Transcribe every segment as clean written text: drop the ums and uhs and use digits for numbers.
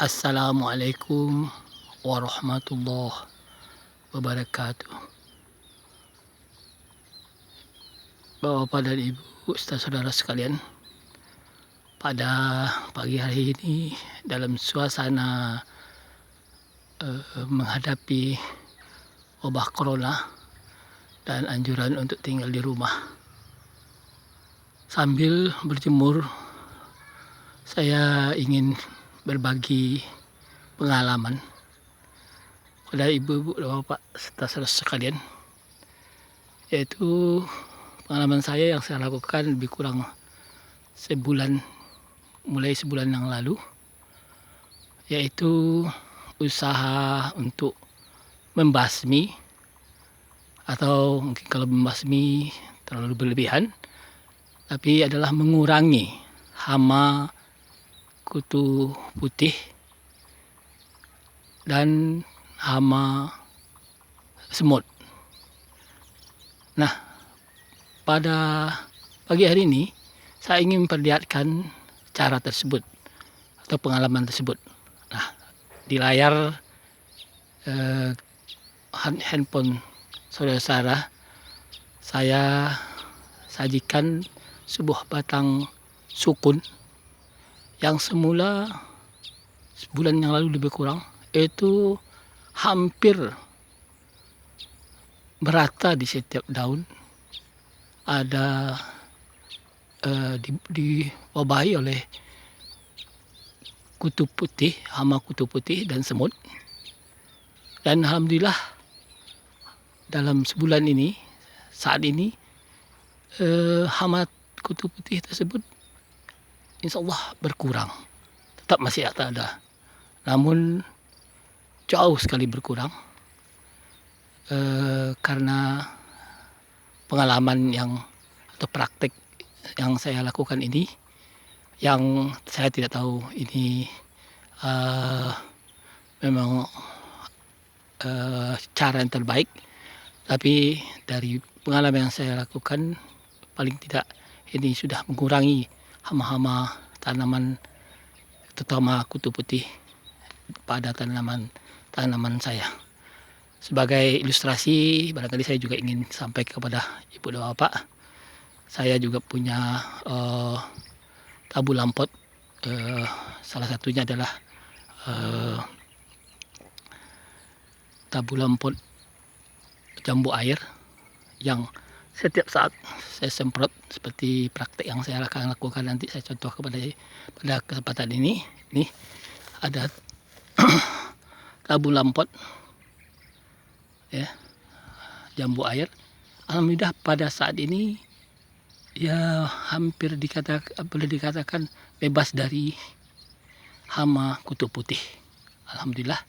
Assalamualaikum warahmatullahi wabarakatuh. Bapak dan Ibu, saudara sekalian, pada pagi hari ini dalam suasana menghadapi wabah corona dan anjuran untuk tinggal di rumah, sambil berjemur, saya ingin berbagi pengalaman pada ibu-ibu dan bapak serta saudara sekalian, yaitu pengalaman saya yang saya lakukan lebih kurang mulai sebulan yang lalu, yaitu usaha untuk membasmi, atau mungkin kalau membasmi terlalu berlebihan, tapi adalah mengurangi hama kutu putih dan hama semut. Nah, pada pagi hari ini saya ingin memperlihatkan cara tersebut atau pengalaman tersebut. Nah, di layar handphone saudara saya sajikan sebuah batang sukun yang semula sebulan yang lalu lebih kurang itu hampir merata di setiap daun, ada diwabahi oleh kutu putih, hama kutu putih dan semut. Dan alhamdulillah dalam sebulan ini, saat ini hama kutu putih tersebut insya Allah berkurang. Tetap masih ada, namun jauh sekali berkurang, karena pengalaman atau praktek yang saya lakukan ini, yang saya tidak tahu ini memang cara yang terbaik, tapi dari pengalaman yang saya lakukan, paling tidak ini sudah mengurangi hama-hama tanaman, terutama kutu putih pada tanaman saya. Sebagai ilustrasi, barangkali saya juga ingin sampaikan kepada ibu dan bapak, saya juga punya tabu lampot. Salah satunya adalah tabu lampot jambu air yang setiap saat saya semprot, seperti praktek yang saya akan lakukan nanti saya contoh pada kesempatan ini. Ini ada tabu lampot, ya, jambu air. Alhamdulillah pada saat ini ya hampir boleh dikatakan bebas dari hama kutu putih. Alhamdulillah.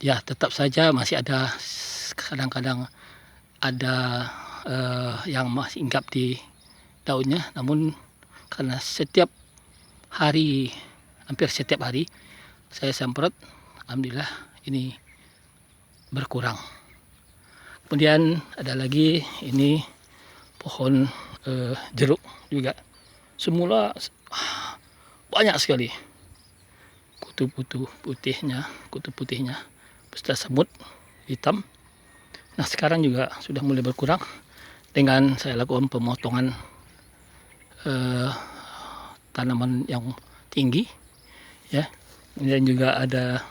Ya, tetap saja masih ada, kadang-kadang ada yang masih hinggap di daunnya, namun karena hampir setiap hari saya semprot, alhamdulillah ini berkurang. Kemudian ada lagi ini pohon jeruk juga, semula banyak sekali kutu putihnya beserta semut hitam. Nah, sekarang juga sudah mulai berkurang dengan saya lakukan pemotongan tanaman yang tinggi, ya. Kemudian juga ada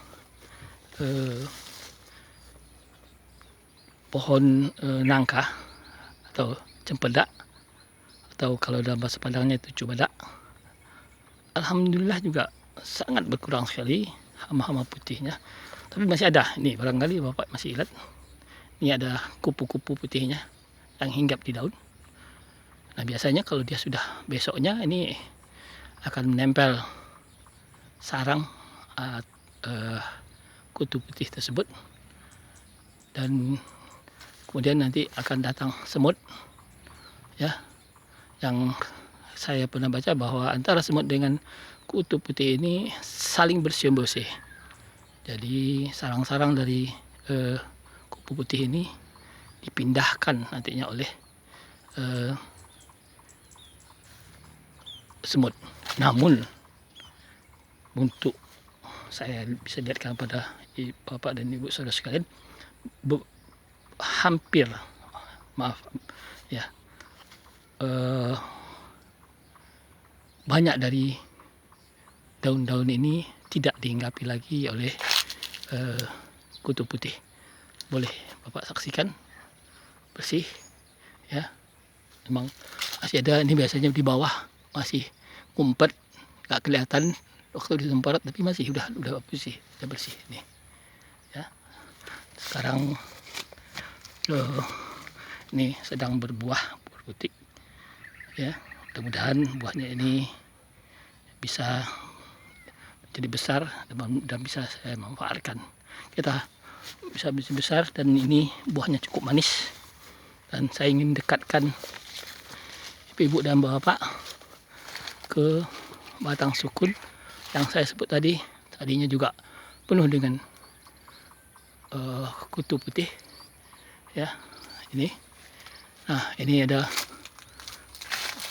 pohon nangka atau cempedak, atau kalau dalam bahasa Padangnya itu cubadak. Alhamdulillah juga sangat berkurang sekali hama-hama putihnya, tapi masih ada. Ini barangkali bapak masih ingat, ini ada kupu-kupu putihnya yang hinggap di daun. Nah, biasanya kalau dia sudah besoknya ini akan menempel sarang kutu putih tersebut, dan kemudian nanti akan datang semut, ya, yang saya pernah baca bahwa antara semut dengan kutu putih ini saling bersimbiosis. Jadi sarang-sarang dari kupu putih ini dipindahkan nantinya oleh semut. Namun untuk saya bisa lihatkan pada bapak dan ibu saudara sekalian, hampir, maaf ya, banyak dari daun-daun ini tidak dihinggapi lagi oleh kutu putih. Boleh bapak saksikan, bersih ya. Memang masih ada, ini biasanya di bawah masih ngumpet, nggak kelihatan waktu disemprot, tapi masih udah bersih, udah bersih nih ya. Sekarang ini sedang berbuah putih ya. Mudah-mudahan buahnya ini bisa jadi besar dan bisa saya manfaatkan. Kita bisa besar, dan ini buahnya cukup manis, dan saya ingin dekatkan ibu dan bapak ke batang sukun yang saya sebut tadi. Tadinya juga penuh dengan kutu putih ya. Ini, nah ini ada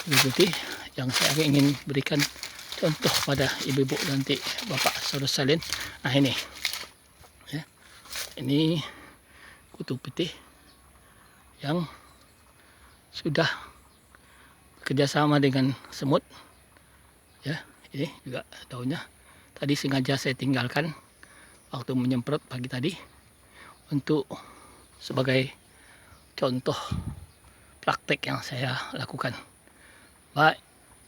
kutu putih yang saya ingin berikan contoh pada ibu-ibu nanti bapak saudara sekalian. Nah ini ya, ini kutu putih yang sudah kerjasama dengan semut ya. Ini juga daunnya tadi sengaja saya tinggalkan waktu menyemprot pagi tadi untuk sebagai contoh praktek yang saya lakukan. Baik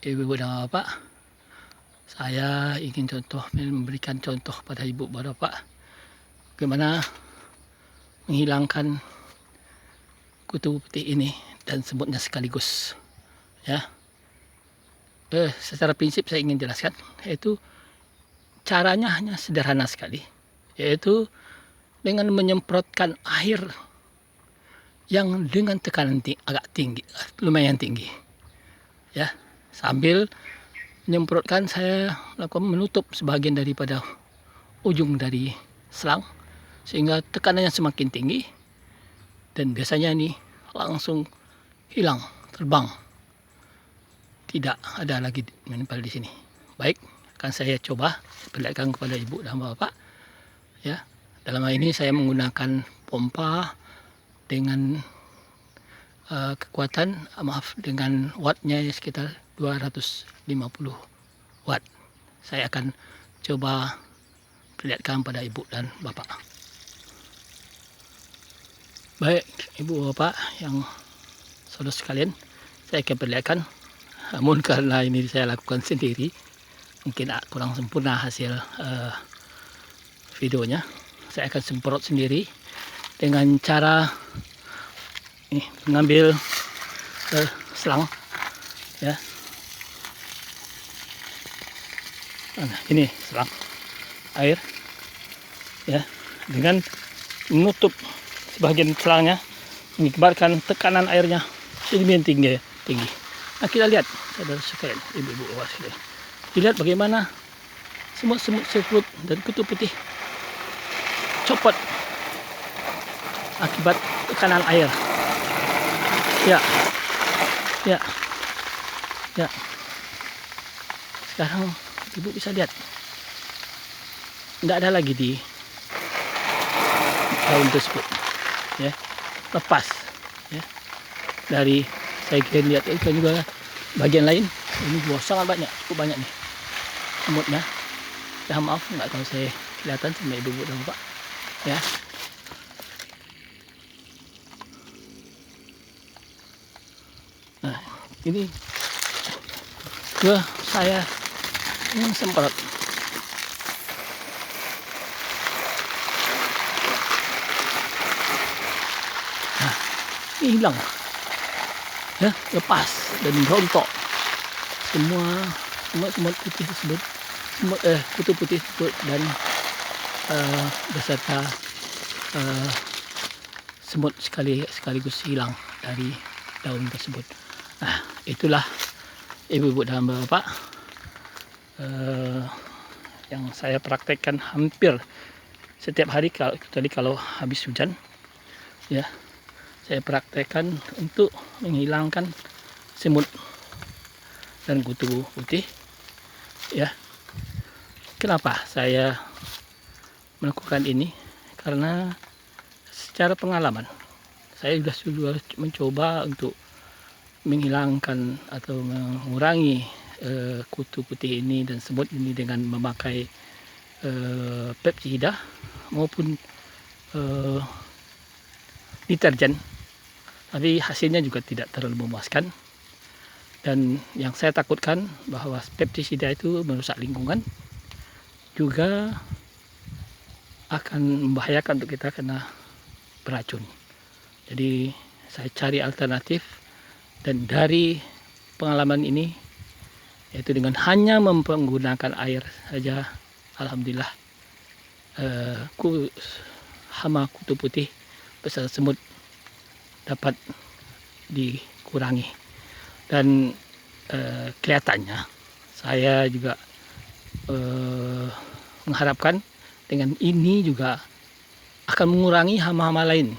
ibu-ibu dan bapak, saya ingin memberikan contoh pada ibu dan bapak bagaimana menghilangkan kutu putih ini dan semutnya sekaligus ya. Secara prinsip saya ingin jelaskan, yaitu caranya hanya sederhana sekali, yaitu dengan menyemprotkan air yang dengan tekanan agak tinggi, lumayan tinggi ya. Sambil menyemprotkan, saya lakukan menutup sebagian daripada ujung dari selang sehingga tekanannya semakin tinggi, dan biasanya ini langsung hilang, terbang, tidak ada lagi menempel di sini. Baik, akan saya coba perlihatkan kepada ibu dan bapak ya. Dalam hal ini saya menggunakan pompa dengan kekuatan, dengan wattnya sekitar 250 watt. Saya akan coba perlihatkan pada ibu dan bapak. Baik ibu bapak yang saudara sekalian, saya akan perlihatkan. Namun karena ini saya lakukan sendiri, mungkin kurang sempurna hasil videonya. Saya akan semprot sendiri dengan cara mengambil selang ya. Nah, ini selang air ya, dengan menutup sebagian selangnya, mengibarkan tekanan airnya sedemikian tinggi. Nah kita lihat saudara sekalian, ibu-ibu bapak sekalian, dilihat bagaimana semut-semut dan kutu putih copot akibat tekanan air ya. Sekarang ibu bisa lihat, tidak ada lagi di daun tersebut ya, lepas ya. Dari saya lihat itu juga bagian lain, ini juga sangat banyak, cukup banyak nih semutnya ya. Maaf nggak tahu saya kelihatan sama ibu-ibu dan bapak ya. Nah ini saya semprot. Nah ini hilang ya, lepas dan rontok semua semut putih tersebut, kutu putih tersebut, dan beserta semut sekaligus hilang dari daun tersebut. Nah itulah ibu-ibu dan bapak yang saya praktekkan hampir setiap hari, kecuali kalau habis hujan ya. Saya praktekkan untuk menghilangkan semut dan kutu putih ya. Kenapa saya melakukan ini karena secara pengalaman saya sudah mencoba untuk menghilangkan atau mengurangi kutu putih ini dan semut ini dengan memakai pestisida maupun deterjen, tapi hasilnya juga tidak terlalu memuaskan. Dan yang saya takutkan bahwa pestisida itu merusak lingkungan, juga akan membahayakan untuk kita karena beracun. Jadi saya cari alternatif, dan dari pengalaman ini, yaitu dengan hanya menggunakan air saja, alhamdulillah hama kutu putih beserta semut dapat dikurangi. Dan kelihatannya saya juga mengharapkan dengan ini juga akan mengurangi hama-hama lain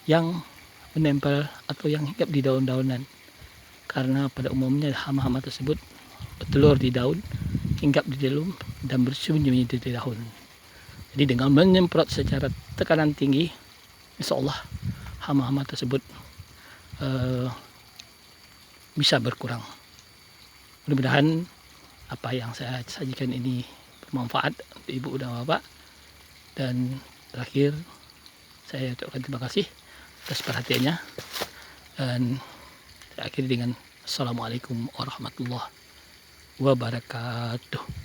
yang menempel atau yang hinggap di daun-daunan, karena pada umumnya hama-hama tersebut bertelur di daun, hinggap di daun dan bersembunyi di daun. Jadi dengan menyemprot secara tekanan tinggi, insya Allah hama-hama tersebut bisa berkurang. Mudah-mudahan apa yang saya sajikan ini bermanfaat untuk ibu dan bapak. Dan terakhir saya ucapkan terima kasih atas perhatiannya, dan saya akhiri dengan Assalamualaikum warahmatullahi wabarakatuh.